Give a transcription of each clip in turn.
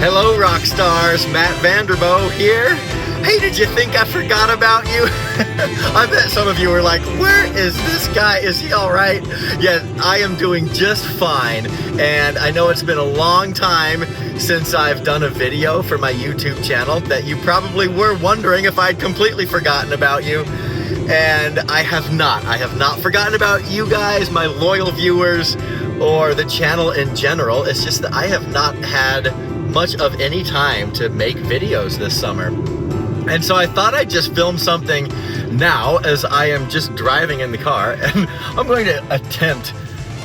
Hello, rock stars. Matt Vanderbo here. Hey, did you think I forgot about you? I bet some of you were like, where is this guy? Is he all right? Yeah, I am doing just fine. And I know it's been a long time since I've done a video for my YouTube channel that you probably were wondering if I'd completely forgotten about you. And I have not. I have not forgotten about you guys, my loyal viewers, or the channel in general. It's just that I have not had much of any time to make videos this summer. And so I thought I'd just film something now as I am just driving in the car, and I'm going to attempt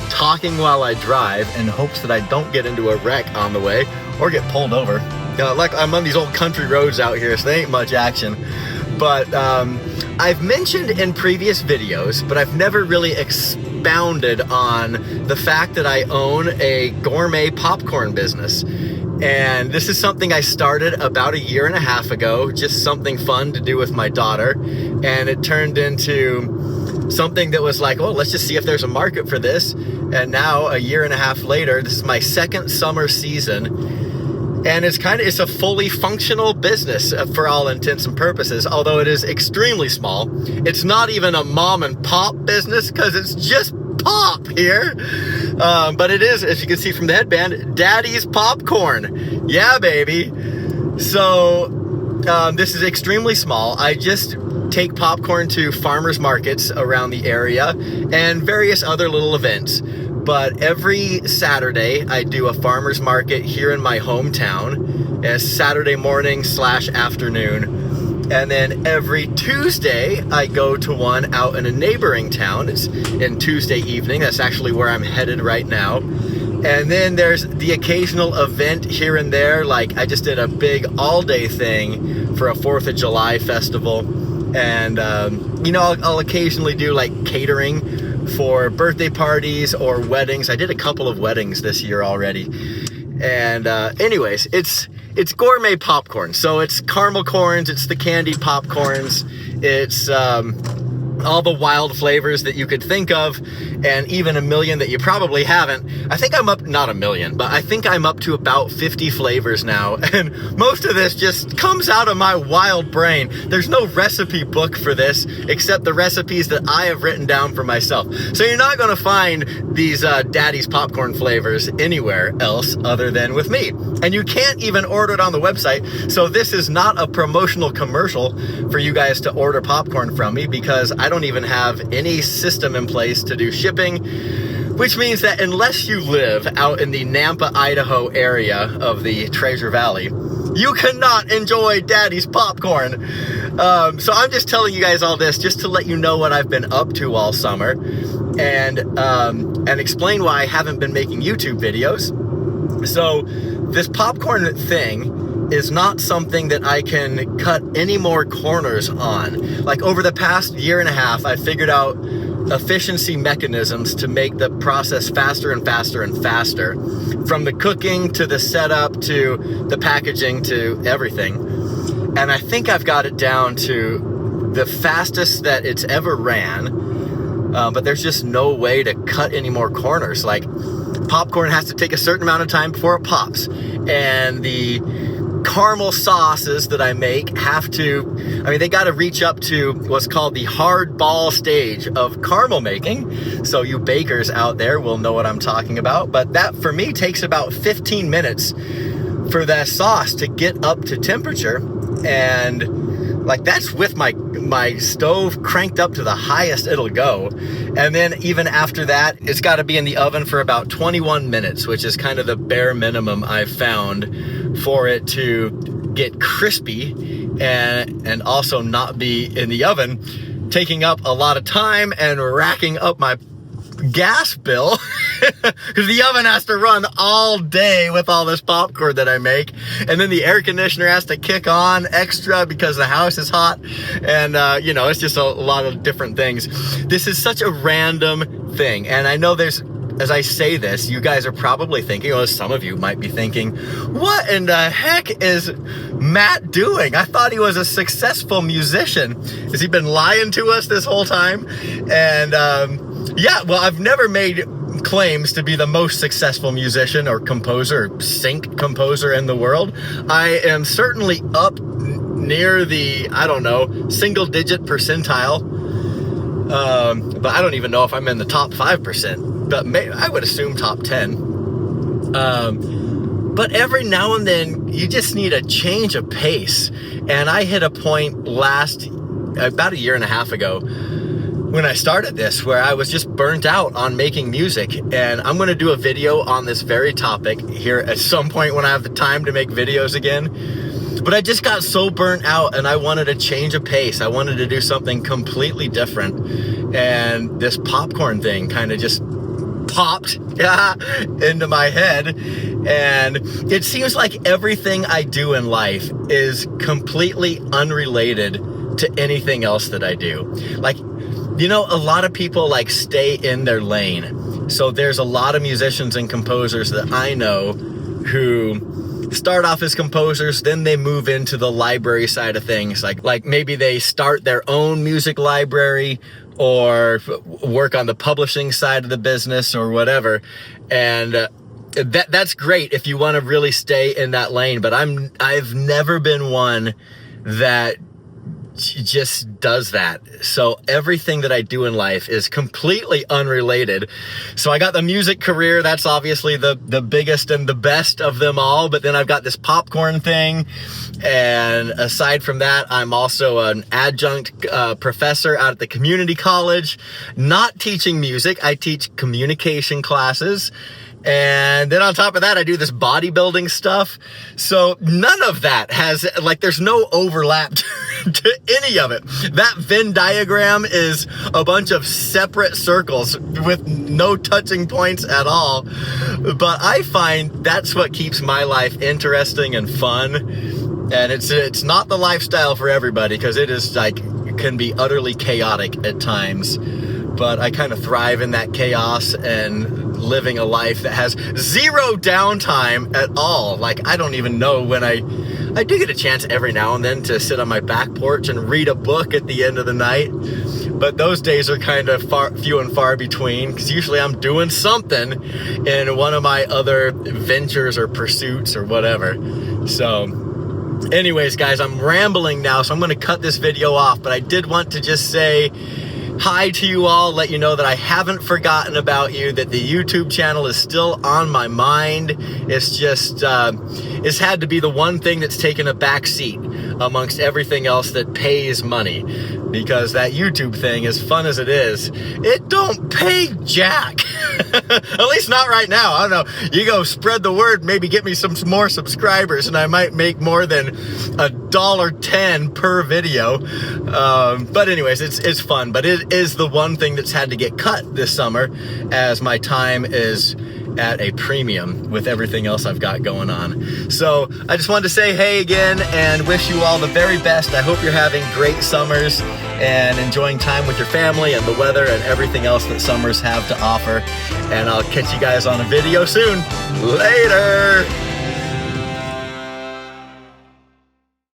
talking while I drive in hopes that I don't get into a wreck on the way or get pulled over. Like I'm on these old country roads out here, so there ain't much action. But I've mentioned in previous videos, but I've never really expounded on the fact that I own a gourmet popcorn business. And this is something I started about 1.5 years ago, just something fun to do with my daughter. And it turned into something that was like, well, let's just see if there's a market for this. And now 1.5 years later, this is my second summer season. And it's a fully functional business for all intents and purposes, although it is extremely small. It's not even a mom and pop business because it's just pop here. But it is, as you can see from the headband, Daddy's Popcorn. Yeah, baby. So this is extremely small. I just take popcorn to farmers markets around the area and various other little events. But every Saturday, I do a farmer's market here in my hometown, Saturday morning / afternoon. And then every Tuesday, I go to one out in a neighboring town. It's in Tuesday evening. That's actually where I'm headed right now. And then there's the occasional event here and there. Like I just did a big all-day thing for a 4th of July festival. And, I'll occasionally do like catering for birthday parties or weddings. I did a couple of weddings this year already. And anyways, it's gourmet popcorn. So it's caramel corns, it's the candied popcorns, it's all the wild flavors that you could think of, and even a million that you probably haven't. I think I'm up, not a million, but I think I'm up to about 50 flavors now, and most of this just comes out of my wild brain. There's no recipe book for this, except the recipes that I have written down for myself. So you're not gonna find these Daddy's Popcorn flavors anywhere else other than with me. And you can't even order it on the website, so this is not a promotional commercial for you guys to order popcorn from me, because I don't even have any system in place to do shipping, which means that unless you live out in the Nampa, Idaho area of the Treasure Valley, you cannot enjoy Daddy's Popcorn. So I'm just telling you guys all this just to let you know what I've been up to all summer, and explain why I haven't been making YouTube videos. So this popcorn thing is not something that I can cut any more corners on. Like over the past 1.5 years, I figured out efficiency mechanisms to make the process faster and faster and faster. From the cooking to the setup to the packaging to everything. And I think I've got it down to the fastest that it's ever ran. But there's just no way to cut any more corners. Like popcorn has to take a certain amount of time before it pops. And the caramel sauces that I make they got to reach up to what's called the hard ball stage of caramel making. So you bakers out there will know what I'm talking about. But that for me takes about 15 minutes for that sauce to get up to temperature. And like that's with my stove cranked up to the highest it'll go. And then even after that, it's got to be in the oven for about 21 minutes, which is kind of the bare minimum I've found for it to get crispy and also not be in the oven, taking up a lot of time and racking up my gas bill because the oven has to run all day with all this popcorn that I make, and then the air conditioner has to kick on extra because the house is hot, and it's just a lot of different things. This is such a random thing, and I know as I say this, you guys are probably thinking, or some of you might be thinking, what in the heck is Matt doing? I thought he was a successful musician. Has he been lying to us this whole time? And yeah, well, I've never made claims to be the most successful musician or composer, or sync composer in the world. I am certainly up near the, I don't know, single-digit percentile. But I don't even know if I'm in the top 5%. But I would assume top 10. But every now and then, you just need a change of pace. And I hit a point about a year and a half ago, when I started this, where I was just burnt out on making music. And I'm going to do a video on this very topic here at some point when I have the time to make videos again. But I just got so burnt out, and I wanted a change of pace. I wanted to do something completely different. And this popcorn thing kind of just popped into my head. And it seems like everything I do in life is completely unrelated to anything else that I do. Like, you know, a lot of people like stay in their lane. So there's a lot of musicians and composers that I know who start off as composers, then they move into the library side of things. Like maybe they start their own music library or work on the publishing side of the business or whatever. And that's great if you want to really stay in that lane. But I've never been one that just does that. So everything that I do in life is completely unrelated. So I got the music career. That's obviously the biggest and the best of them all. But then I've got this popcorn thing. And aside from that, I'm also an adjunct professor out at the community college, not teaching music. I teach communication classes. And then on top of that, I do this bodybuilding stuff. So none of that has, like, there's no overlap to any of it. That Venn diagram is a bunch of separate circles with no touching points at all. But I find that's what keeps my life interesting and fun. And it's not the lifestyle for everybody, because it is like, it can be utterly chaotic at times. But I kind of thrive in that chaos and living a life that has zero downtime at all. Like, I don't even know when I do get a chance every now and then to sit on my back porch and read a book at the end of the night. But those days are kind of few and far between, because usually I'm doing something in one of my other ventures or pursuits or whatever. So anyways, guys, I'm rambling now, so I'm going to cut this video off. But I did want to just say hi to you all, let you know that I haven't forgotten about you, that the YouTube channel is still on my mind. It's just, it's had to be the one thing that's taken a back seat amongst everything else that pays money. Because that YouTube thing, as fun as it is, it don't pay jack. At least not right now. I don't know. You go spread the word, maybe get me some more subscribers, and I might make more than $1.10 per video. But anyways, it's fun. But it is the one thing that's had to get cut this summer, as my time is at a premium with everything else I've got going on. So I just wanted to say hey again and wish you all the very best. I hope you're having great summers and enjoying time with your family and the weather and everything else that summers have to offer. And I'll catch you guys on a video soon. Later.